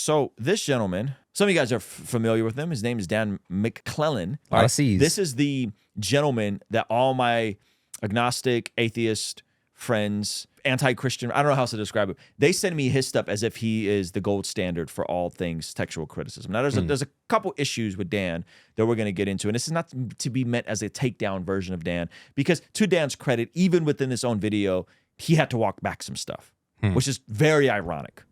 So this gentleman, some of you guys are familiar with him. His name is Dan McClellan. All right? This is the gentleman that all my agnostic, atheist friends, anti-Christian, I don't know how else to describe it. They send me his stuff as if he is the gold standard for all things textual criticism. Now, there's a couple issues with Dan that we're going to get into, and this is not to be meant as a takedown version of Dan, because to Dan's credit, even within his own video, he had to walk back some stuff, which is very ironic,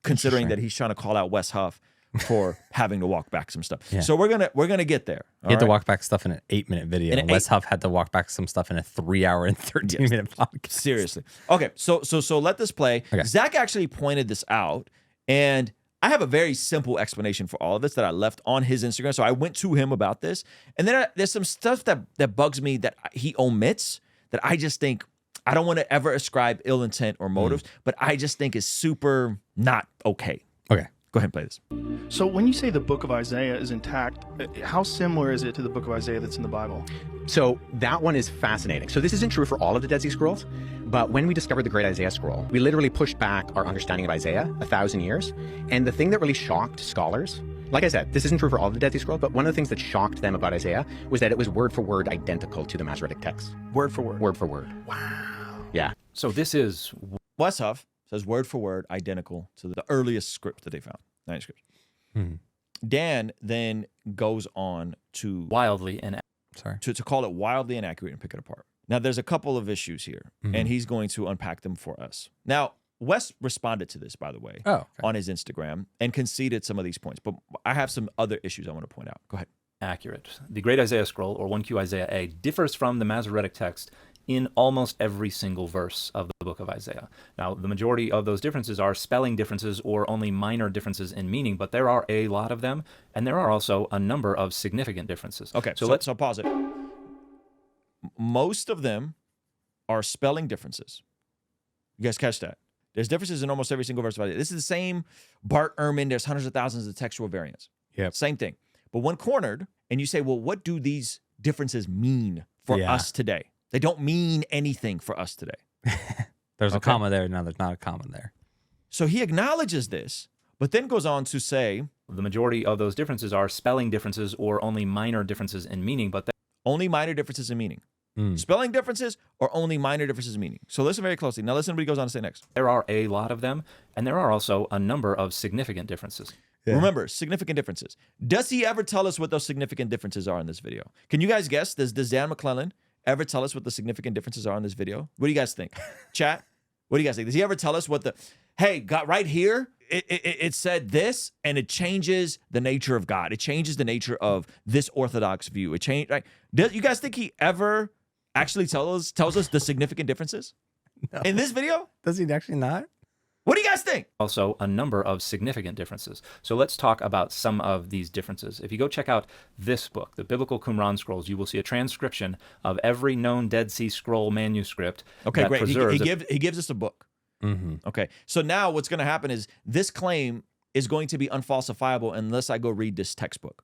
considering that he's trying to call out Wes Huff for having to walk back some stuff. Yeah. So we're gonna get there. He had to walk back stuff in an 8-minute video. And Wes Huff had to walk back some stuff in a 3-hour and 13-minute podcast. Seriously. Okay, so let this play. Okay. Zach actually pointed this out, and I have a very simple explanation for all of this that I left on his Instagram. So I went to him about this, and then there's some stuff that bugs me that he omits that I just think I don't want to ever ascribe ill intent or motives, but I just think is super not okay. Okay. Go ahead and play this. So when you say the book of Isaiah is intact, how similar is it to the book of Isaiah that's in the Bible? So that one is fascinating. So this isn't true for all of the Dead Sea Scrolls, but when we discovered the Great Isaiah Scroll, we literally pushed back our understanding of Isaiah 1,000 years. And the thing that really shocked scholars, like I said, this isn't true for all of the Dead Sea Scrolls, but one of the things that shocked them about Isaiah was that it was word for word identical to the Masoretic text. Word for word? Word for word. Wow. Yeah. So this is... Wes Huff says word for word identical to the earliest script that they found, manuscripts. Dan then goes on to wildly and to call it wildly inaccurate and pick it apart. Now, there's a couple of issues here, and he's going to unpack them for us. Now, Wes responded to this, by the way, on his Instagram and conceded some of these points, but I have some other issues I want to point out. Go ahead. Accurate. The Great Isaiah Scroll, or 1Q Isaiah A, differs from the Masoretic text in almost every single verse of the book of Isaiah. Now, the majority of those differences are spelling differences or only minor differences in meaning, but there are a lot of them, and there are also a number of significant differences. Okay, so pause it. Most of them are spelling differences. You guys catch that? There's differences in almost every single verse of Isaiah. This is the same Bart Ehrman, there's hundreds of thousands of textual variants. Yeah. Same thing. But when cornered, and you say, well, what do these differences mean for us today? They don't mean anything for us today. There's a comma there. No, there's not a comma there. So he acknowledges this, but then goes on to say... The majority of those differences are spelling differences or only minor differences in meaning, but... Only minor differences in meaning. Spelling differences or only minor differences in meaning. So listen very closely. Now listen to what he goes on to say next. There are a lot of them, and there are also a number of significant differences. Yeah. Remember, significant differences. Does he ever tell us what those significant differences are in this video? Can you guys guess? Does Dan McClellan ever tell us what the significant differences are in this video? What do you guys think? Chat, what do you guys think? Does he ever tell us what the, hey, got right here, it said this, and it changes the nature of God. It changes the nature of this Orthodox view. It changed, right? Do you guys think he ever actually tells us the significant differences in this video? Does he actually not? What do you guys think? Also, a number of significant differences. So let's talk about some of these differences. If you go check out this book, the Biblical Qumran Scrolls, you will see a transcription of every known Dead Sea Scroll manuscript. Okay, great. He gives us a book. Okay, so now what's going to happen is this claim is going to be unfalsifiable unless I go read this textbook.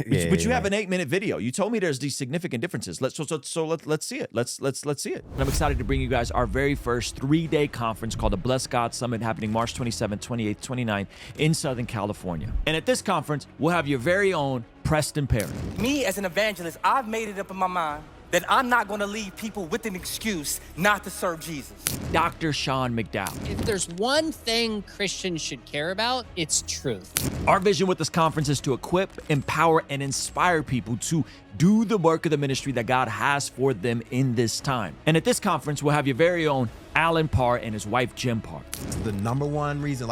But you have an 8-minute video. You told me there's these significant differences. Let's see it. Let's see it. And I'm excited to bring you guys our very first 3-day conference called the Bless God Summit, happening March 27th, 28th, 29th in Southern California. And at this conference, we'll have your very own Preston Perry. Me as an evangelist, I've made it up in my mind that I'm not going to leave people with an excuse not to serve Jesus. Dr. Sean McDowell. If there's one thing Christians should care about, it's truth. Our vision with this conference is to equip, empower, and inspire people to do the work of the ministry that God has for them in this time. And at this conference, we'll have your very own Alan Parr and his wife, Jim Parr. The number one reason,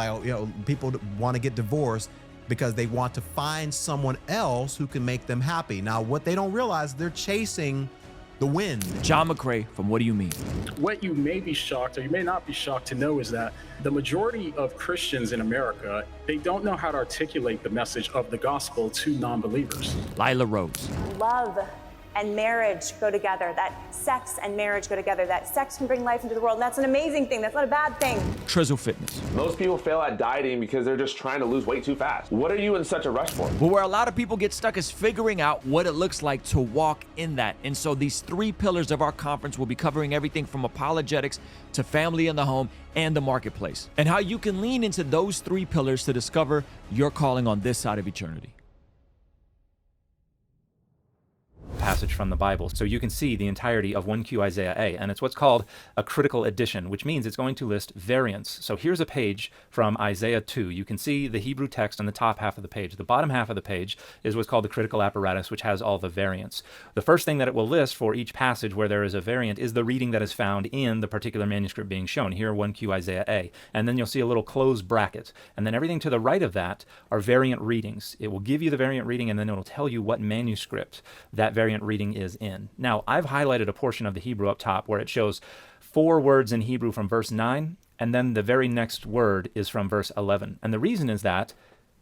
people want to get divorced because they want to find someone else who can make them happy. Now, what they don't realize, they're chasing the wind. John McCrae from What Do You Mean? What you may be shocked, or you may not be shocked to know, is that the majority of Christians in America, they don't know how to articulate the message of the gospel to non-believers. Lila Rose. Love and marriage go together, that sex and marriage go together, that sex can bring life into the world. And that's an amazing thing. That's not a bad thing. Trizzle Fitness. Most people fail at dieting because they're just trying to lose weight too fast. What are you in such a rush for? But where a lot of people get stuck is figuring out what it looks like to walk in that. And so these 3 pillars of our conference will be covering everything from apologetics to family in the home and the marketplace, and how you can lean into those 3 pillars to discover your calling on this side of eternity. Passage from the Bible. So you can see the entirety of 1Q Isaiah A, and it's what's called a critical edition, which means it's going to list variants. So here's a page from Isaiah 2. You can see the Hebrew text on the top half of the page. The bottom half of the page is what's called the critical apparatus, which has all the variants. The first thing that it will list for each passage where there is a variant is the reading that is found in the particular manuscript being shown. Here, 1Q Isaiah A. And then you'll see a little closed bracket. And then everything to the right of that are variant readings. It will give you the variant reading, and then it'll tell you what manuscript that variant reading is in. Now, I've highlighted a portion of the Hebrew up top where it shows 4 words in Hebrew from verse 9, and then the very next word is from verse 11. And the reason is that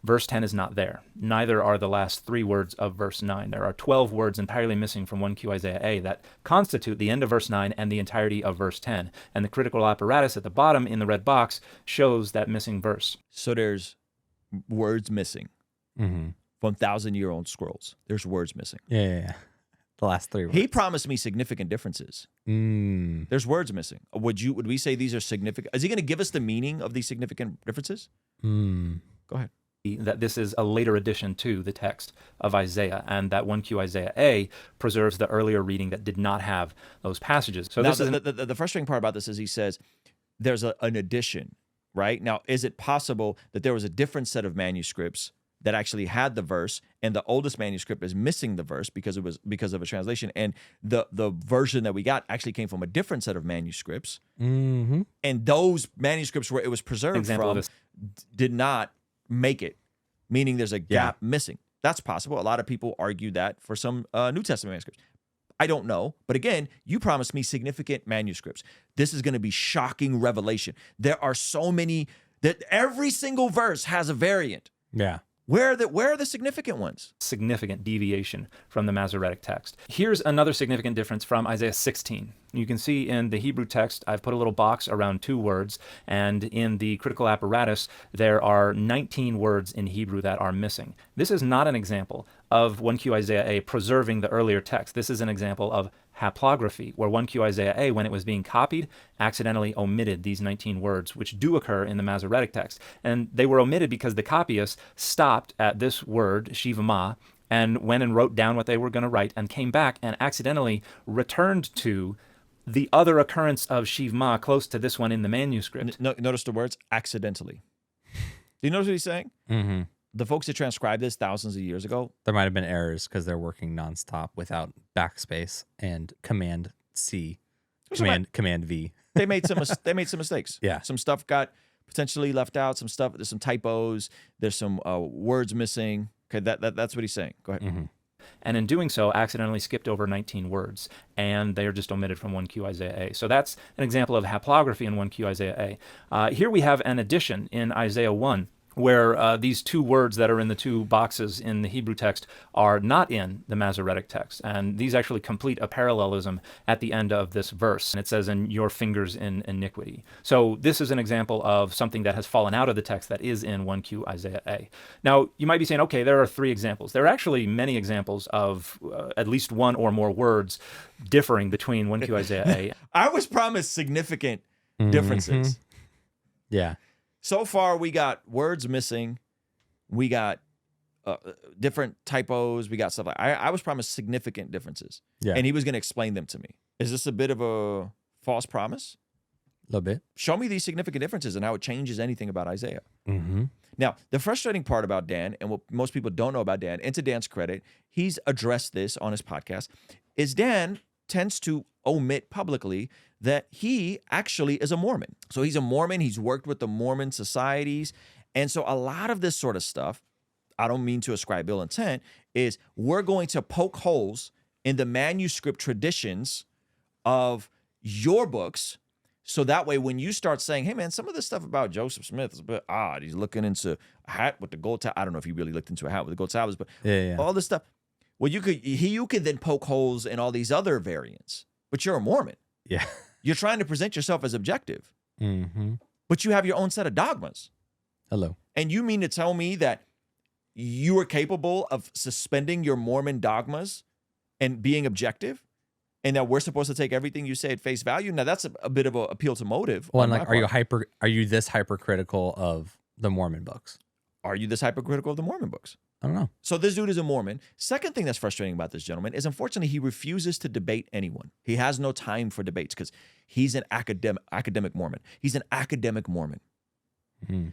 verse 10 is not there. Neither are the last 3 words of verse 9. There are 12 words entirely missing from 1Q Isaiah A that constitute the end of verse 9 and the entirety of verse 10. And the critical apparatus at the bottom in the red box shows that missing verse. So there's words missing from 1,000-year-old scrolls. There's words missing. Yeah. The last 3 words. He promised me significant differences. There's words missing. Would we say these are significant? Is he going to give us the meaning of these significant differences? Go ahead. That this is a later addition to the text of Isaiah, and that 1Q Isaiah A preserves the earlier reading that did not have those passages. So now, this is the frustrating part about this is he says there's an addition, right? Now, is it possible that there was a different set of manuscripts that actually had the verse, and the oldest manuscript is missing the verse because of a translation, and the version that we got actually came from a different set of manuscripts, and those manuscripts where it was preserved from did not make it, meaning there's a gap missing. That's possible. A lot of people argue that for some New Testament manuscripts. I don't know, but again, you promised me significant manuscripts. This is going to be shocking revelation. There are so many that every single verse has a variant. Yeah. Where are the significant ones? Significant deviation from the Masoretic text. Here's another significant difference from Isaiah 16. You can see in the Hebrew text, I've put a little box around 2 words, and in the critical apparatus, there are 19 words in Hebrew that are missing. This is not an example of 1Q Isaiah A preserving the earlier text. This is an example of haplography, where 1Q Isaiah A, when it was being copied, accidentally omitted these 19 words, which do occur in the Masoretic text. And they were omitted because the copyists stopped at this word, shivma, and went and wrote down what they were going to write, and came back and accidentally returned to the other occurrence of shivma close to this one in the manuscript. Notice the words accidentally. Do you notice what he's saying? The folks that transcribed this thousands of years ago, there might have been errors because they're working nonstop without backspace and Command C, Command V. They made some mistakes. Yeah, some stuff got potentially left out. Some stuff. There's some typos. There's some words missing. Okay, that's what he's saying. Go ahead. And in doing so, accidentally skipped over 19 words, and they are just omitted from 1Q Isaiah A. So that's an example of haplography in 1Q Isaiah A. Here we have an addition in Isaiah 1, where these 2 words that are in the 2 boxes in the Hebrew text are not in the Masoretic text. And these actually complete a parallelism at the end of this verse. And it says, "in your fingers in iniquity." So this is an example of something that has fallen out of the text that is in 1Q Isaiah A. Now, you might be saying, okay, there are 3 examples. There are actually many examples of at least 1 or more words differing between 1Q Isaiah A. I was promised significant differences. Yeah. So far, we got words missing. We got different typos. We got stuff like I was promised significant differences. Yeah. And he was going to explain them to me. Is this a bit of a false promise? A little bit. Show me these significant differences and how it changes anything about Isaiah. Now, the frustrating part about Dan, and what most people don't know about Dan, and to Dan's credit, he's addressed this on his podcast, is Dan tends to omit publicly that he actually is a Mormon. So he's a Mormon. He's worked with the Mormon societies. And so a lot of this sort of stuff, I don't mean to ascribe ill intent, is we're going to poke holes in the manuscript traditions of your books. So that way, when you start saying, hey, man, some of this stuff about Joseph Smith is a bit odd. He's looking into a hat with the gold tab. I don't know if he really looked into a hat with the gold tablets, but all this stuff. Well, you could then poke holes in all these other variants, but you're a Mormon. Yeah. You're trying to present yourself as objective, Mm-hmm. but you have your own set of dogmas. Hello. And you mean to tell me that you are capable of suspending your Mormon dogmas and being objective, and that we're supposed to take everything you say at face value? Now that's a bit of an appeal to motive. Well, on and my like, part. are you this hypercritical of the Mormon books? Are you this hypercritical of the Mormon books? I don't know. So this dude is a Mormon. Second thing that's frustrating about this gentleman is, unfortunately, he refuses to debate anyone. He has no time for debates because he's an academic Mormon. He's an academic Mormon.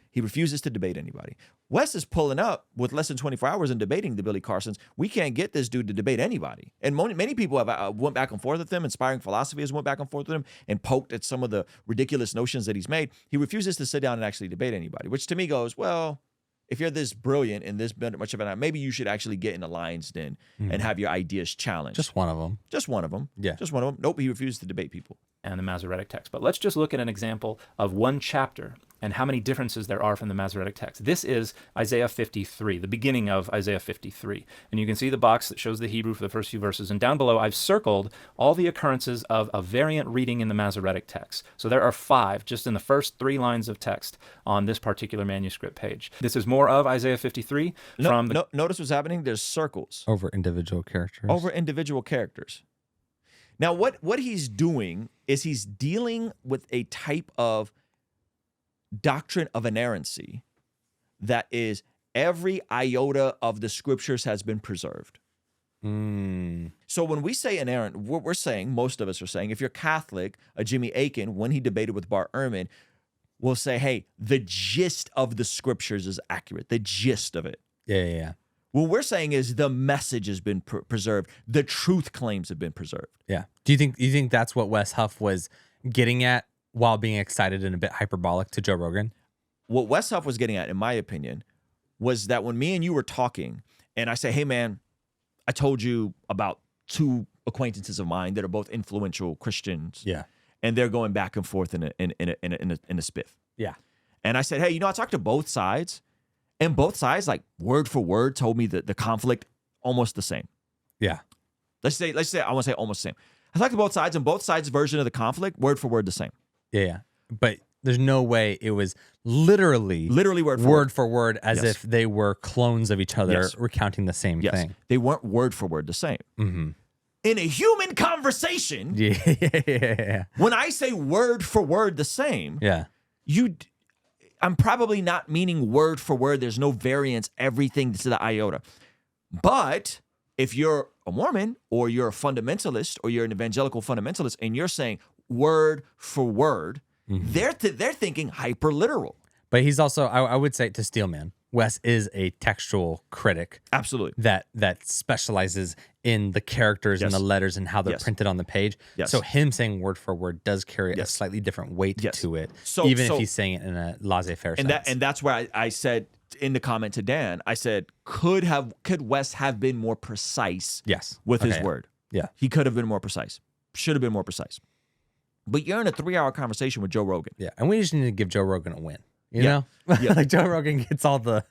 He refuses to debate anybody. Wes is pulling up with less than 24 hours and debating the Billy Carsons. We can't get this dude to debate anybody. And many people have went back and forth with him. Inspiring Philosophy has went back and forth with him and poked at some of the ridiculous notions that he's made. He refuses to sit down and actually debate anybody, which to me goes, well, if you're this brilliant and this much of an, maybe you should actually get in the lion's den and have your ideas challenged. Just one of them. Just one of them. Yeah. Just one of them. Nope, he refused to debate people. And the Masoretic text. But let's just look at an example of one chapter and how many differences there are from the Masoretic text. This is Isaiah 53, the beginning of Isaiah 53. And you can see the box that shows the Hebrew for the first few verses. And down below, I've circled all the occurrences of a variant reading in the Masoretic text. So there are 5 just in the first 3 lines of text on this particular manuscript page. This is more of Isaiah 53 from the... Notice what's happening? There's circles. Over individual characters. Over individual characters. Now, what he's doing is he's dealing with a type of doctrine of inerrancy that is every iota of the scriptures has been preserved. So when we say inerrant, what we're saying, most of us are saying, if you're Catholic, a Jimmy Akin, when he debated with Bart Ehrman, will say, hey, the gist of the scriptures is accurate. The gist of it. Yeah. What we're saying is the message has been preserved. The truth claims have been preserved. Yeah. Do you think that's what Wes Huff was getting at while being excited and a bit hyperbolic to Joe Rogan? What Wes Huff was getting at, in my opinion, was that when me and you were talking, and I say, hey, man, I told you about 2 acquaintances of mine that are both influential Christians. Yeah. And they're going back and forth in a spiff. Yeah. And I said, hey, I talked to both sides. And both sides, like word for word, told me that the conflict almost the same. Yeah. Let's say I want to say almost the same. I talked to both sides, and both sides' version of the conflict, word for word, the same. Yeah. But there's no way it was literally word for word as if they were clones of each other recounting the same thing. They weren't word for word the same. Mm-hmm. In a human conversation, when I say word for word the same, I'm probably not meaning word for word. There's no variance, everything to the iota. But if you're a Mormon or you're a fundamentalist or you're an evangelical fundamentalist and you're saying word for word, they're thinking hyper literal. But he's also, I would say to Steelman, Wes is a textual critic. Absolutely. That specializes in the characters and the letters and how they're printed on the page. So him saying word for word does carry a slightly different weight to it, even if he's saying it in a laissez-faire sense. And that's where I said in the comment to Dan, I said, could Wes have been more precise with his word? Yeah. He could have been more precise. Should have been more precise. But you're in a 3-hour conversation with Joe Rogan. Yeah. And we just need to give Joe Rogan a win. You know? Like Joe Rogan gets all the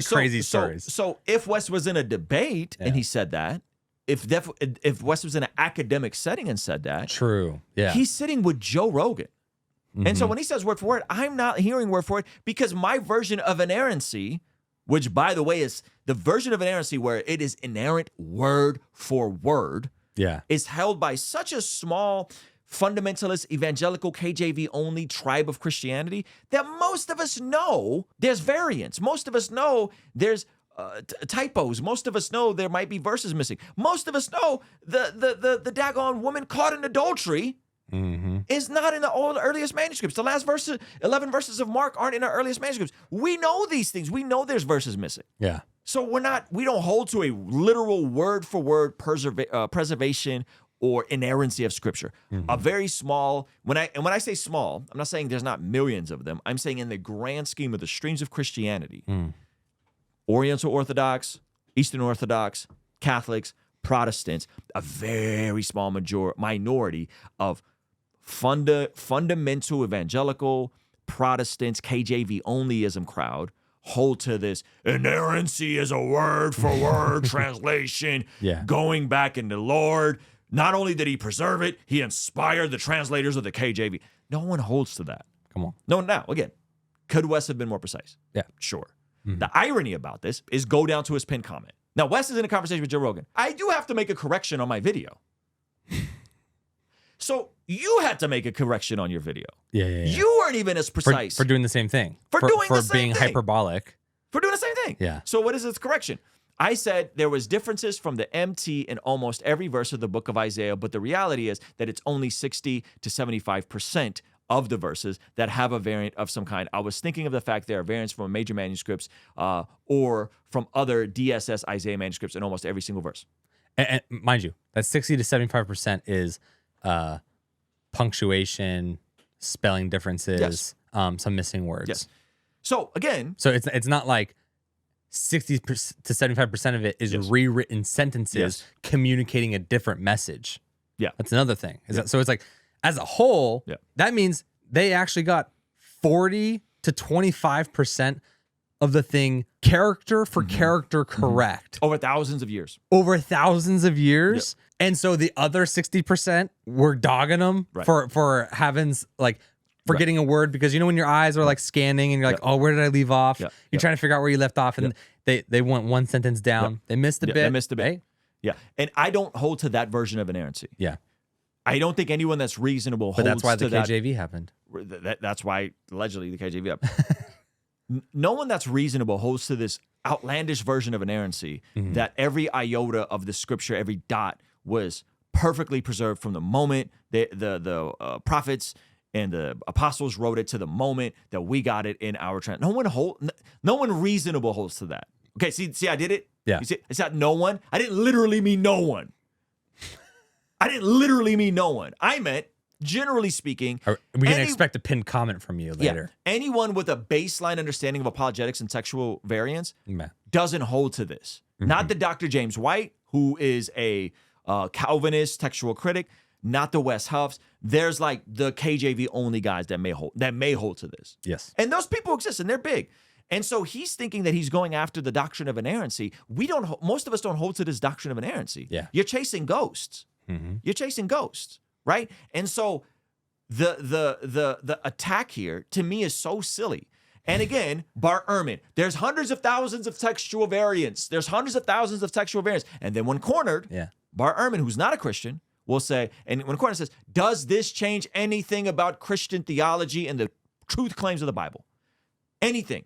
crazy stories. So if Wes was in a debate and he said that, if Wes was in an academic setting and said that, true. Yeah. He's sitting with Joe Rogan. And so when he says word for word, I'm not hearing word for word because my version of inerrancy, which by the way is the version of inerrancy where it is inerrant word for word, is held by such a small fundamentalist, evangelical, KJV only tribe of Christianity that most of us know there's variance. Most of us know there's typos. Most of us know there might be verses missing. Most of us know the daggone woman caught in adultery is not in the earliest manuscripts. The last 11 verses of Mark aren't in our earliest manuscripts. We know these things. We know there's verses missing. Yeah. So we don't hold to a literal word for word preservation or inerrancy of scripture. A very small, when I say small, I'm not saying there's not millions of them. I'm saying in the grand scheme of the streams of Christianity, Oriental Orthodox, Eastern Orthodox, Catholics, Protestants, a very small minority of fundamental evangelical Protestants, KJV onlyism crowd hold to this. Inerrancy is a word for word translation. Going back in the Lord. Not only did he preserve it, he inspired the translators of the KJV. No one holds to that. Come on. No, now, again, could Wes have been more precise? Yeah. Sure. The irony about this is go down to his pinned comment. Now, Wes is in a conversation with Joe Rogan. I do have to make a correction on my video. So you had to make a correction on your video. Yeah. You weren't even as precise. For doing the same thing. For being hyperbolic. For doing the same thing. Yeah. So what is its correction? I said there was differences from the MT in almost every verse of the book of Isaiah, but the reality is that it's only 60 to 75% of the verses that have a variant of some kind. I was thinking of the fact there are variants from major manuscripts or from other DSS Isaiah manuscripts in almost every single verse. And mind you, that 60 to 75% is punctuation, spelling differences, some missing words. Yes. So again, it's not like 60 to 75% of it is rewritten sentences communicating a different message. Yeah. That's another thing. So it's like, as a whole, that means they actually got 40 to 25% of the thing character for character correct. Over thousands of years. And so the other 60% were dogging them for having forgetting a word, because you know when your eyes are like scanning and you're like, oh, where did I leave off? You're trying to figure out where you left off, and they went one sentence down. They missed a bit. They missed a bit. Hey? Yeah. And I don't hold to that version of inerrancy. Yeah. I don't think anyone that's reasonable holds to that. But that's why the KJV happened. That's why, allegedly, the KJV happened. No one that's reasonable holds to this outlandish version of inerrancy that every iota of the scripture, every dot, was perfectly preserved from the moment the prophets and the apostles wrote it to the moment that we got it in our trend. No one reasonable holds to that. Okay, see, I did it. Yeah, you see, it's not no one. I didn't literally mean no one. I meant, generally speaking. Are we going to expect a pinned comment from you later? Yeah, anyone with a baseline understanding of apologetics and textual variants doesn't hold to this. Not the Dr. James White, who is a Calvinist textual critic. Not the Wes Huffs. There's like the KJV only guys that may hold to this. Yes. And those people exist, and they're big. And so he's thinking that he's going after the doctrine of inerrancy. Most of us don't hold to this doctrine of inerrancy. Yeah. You're chasing ghosts. You're chasing ghosts, right? And so the attack here to me is so silly. And again, Bart Ehrman, there's hundreds of thousands of textual variants. And then when cornered, Bart Ehrman, who's not a Christian, will say, and when cornered says, does this change anything about Christian theology and the truth claims of the Bible? Anything?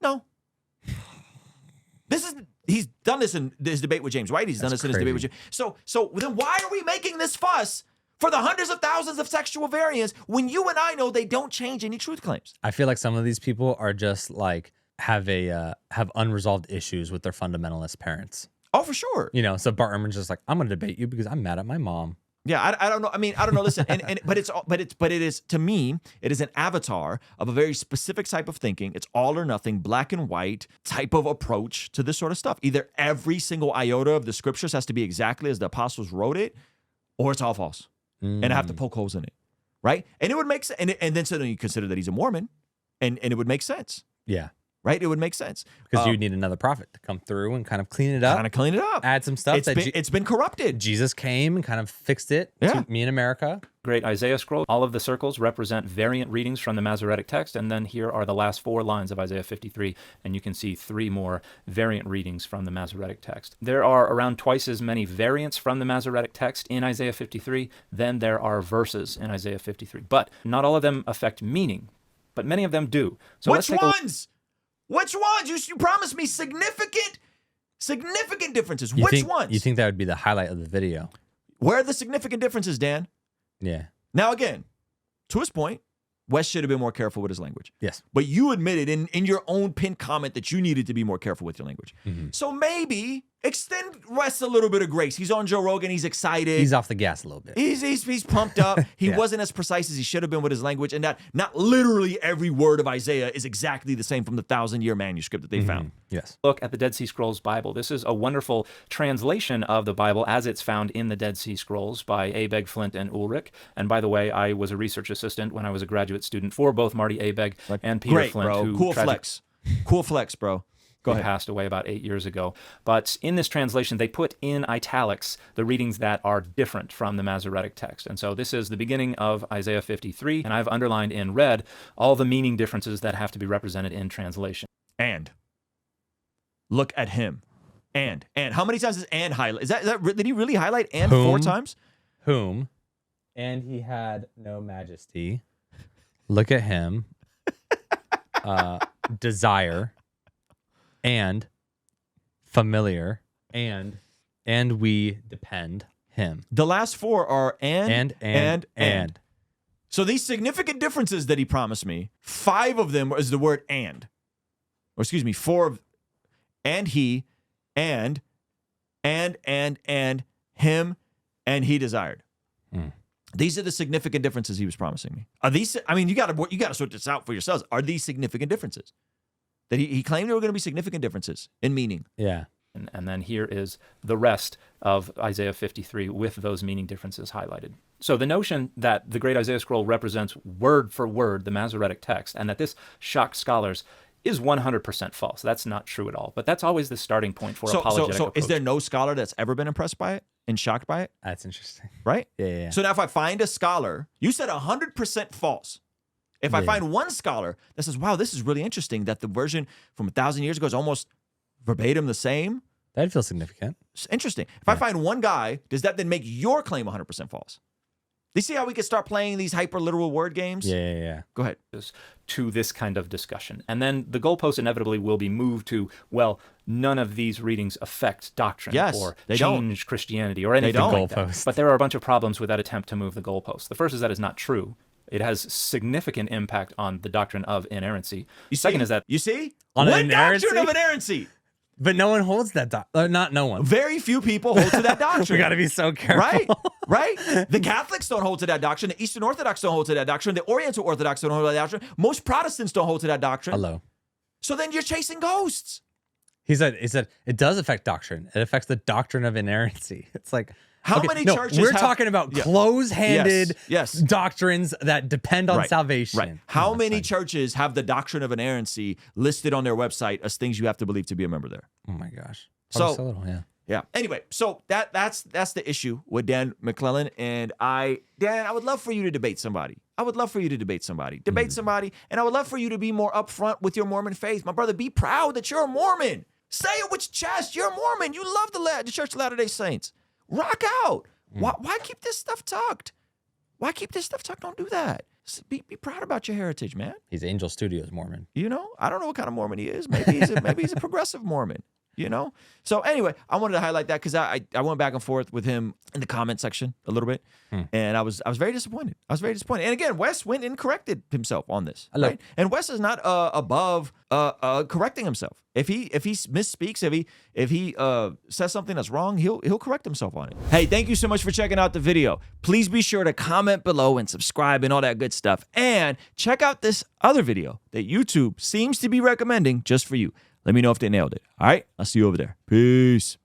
No. He's done this in his debate with James White. He's done this in his debate with James. So then why are we making this fuss for the hundreds of thousands of textual variants when you and I know they don't change any truth claims? I feel like some of these people are just like have unresolved issues with their fundamentalist parents. Oh, for sure. You know, so Bart Ehrman's just like, I'm going to debate you because I'm mad at my mom. Yeah, I don't know. I mean, I don't know. Listen, but it is to me, it is an avatar of a very specific type of thinking. It's all or nothing, black and white type of approach to this sort of stuff. Either every single iota of the scriptures has to be exactly as the apostles wrote it, or it's all false, and I have to poke holes in it, right? And it would make sense. And then suddenly you consider that he's a Mormon, and it would make sense. Yeah. Right? It would make sense. Because you need another prophet to come through and kind of clean it up. Add some stuff. It's been corrupted. Jesus came and kind of fixed it to me in America. Great Isaiah scroll. All of the circles represent variant readings from the Masoretic text. And then here are the last 4 lines of Isaiah 53. And you can see 3 more variant readings from the Masoretic text. There are around twice as many variants from the Masoretic text in Isaiah 53 than there are verses in Isaiah 53. But not all of them affect meaning, but many of them do. So Which ones? Which ones? You promised me significant differences. Which ones? You think that would be the highlight of the video? Where are the significant differences, Dan? Yeah. Now, again, to his point, Wes should have been more careful with his language. Yes. But you admitted in your own pinned comment that you needed to be more careful with your language. So maybe extend Wes a little bit of grace. He's on Joe Rogan. He's excited. He's off the gas a little bit. He's pumped up. He wasn't as precise as he should have been with his language. And that not literally every word of Isaiah is exactly the same from the 1,000-year manuscript that they found. Yes. Look at the Dead Sea Scrolls Bible. This is a wonderful translation of the Bible as it's found in the Dead Sea Scrolls by Abegg, Flint, and Ulrich. And by the way, I was a research assistant when I was a graduate student for both Marty Abegg and Peter Flint. Bro. Cool flex. Cool flex, bro. Go ahead. Passed away about 8 years ago. But in this translation, they put in italics the readings that are different from the Masoretic text. And so this is the beginning of Isaiah 53, and I've underlined in red all the meaning differences that have to be represented in translation. And look at him. And how many times is and highlight? Is that did he really highlight and 4 times? Whom? And he had no majesty. Look at him. Desire. And familiar. And we depend him. The last 4 are and. So these significant differences that he promised me, 5 of them is the word and. Or excuse me, 4 of and he, and him, and he desired. These are the significant differences he was promising me. Are these? I mean, you got to sort this out for yourselves. Are these significant differences? That he claimed there were going to be significant differences in meaning. Yeah. And then here is the rest of Isaiah 53 with those meaning differences highlighted. So the notion that the Great Isaiah Scroll represents word for word the Masoretic text and that this shocked scholars is 100% false. That's not true at all. But that's always the starting point for apologetic So approach. is there no scholar that's ever been impressed by it and shocked by it? That's interesting. Right? Yeah. So now if I find a scholar, you said 100% false. If I find one scholar that says, wow, this is really interesting that the version from 1,000 years ago is almost verbatim the same. That'd feel significant. It's interesting. If I find one guy, does that then make your claim 100% false? Do you see how we can start playing these hyper-literal word games? Yeah. Go ahead. To this kind of discussion. And then the goalpost inevitably will be moved to, well, none of these readings affect doctrine or change Christianity or anything like that. But there are a bunch of problems with that attempt to move the goalpost. The first is that it's not true. It has significant impact on the doctrine of inerrancy. Second is that... You see? On what inerrancy? Doctrine of inerrancy? But no one holds that not no one. Very few people hold to that doctrine. We got to be so careful. Right? The Catholics don't hold to that doctrine. The Eastern Orthodox don't hold to that doctrine. The Oriental Orthodox don't hold to that doctrine. Most Protestants don't hold to that doctrine. Hello. So then you're chasing ghosts. He said it does affect doctrine. It affects the doctrine of inerrancy. It's like... How many churches we're talking about close-handed doctrines that depend on salvation. Right. How many churches have the doctrine of inerrancy listed on their website as things you have to believe to be a member there? Oh my gosh. So little, yeah. Anyway, so that's the issue with Dan McClellan. And Dan, I would love for you to debate somebody. Debate somebody. And I would love for you to be more upfront with your Mormon faith. My brother, be proud that you're a Mormon. Say it with chest. You're a Mormon. You love the Church of Latter-day Saints. Rock out. Why keep this stuff tucked? Don't do that. Be proud about your heritage, man. He's Angel Studios Mormon. You know, I don't know what kind of Mormon he is. Maybe he's a progressive Mormon. You know? So anyway, I wanted to highlight that because I went back and forth with him in the comment section a little bit. And I was very disappointed. And again, Wes went and corrected himself on this. Right? And Wes is not above correcting himself. If he misspeaks, if he says something that's wrong, he'll correct himself on it. Hey, thank you so much for checking out the video. Please be sure to comment below and subscribe and all that good stuff. And check out this other video that YouTube seems to be recommending just for you. Let me know if they nailed it. All right? I'll see you over there. Peace.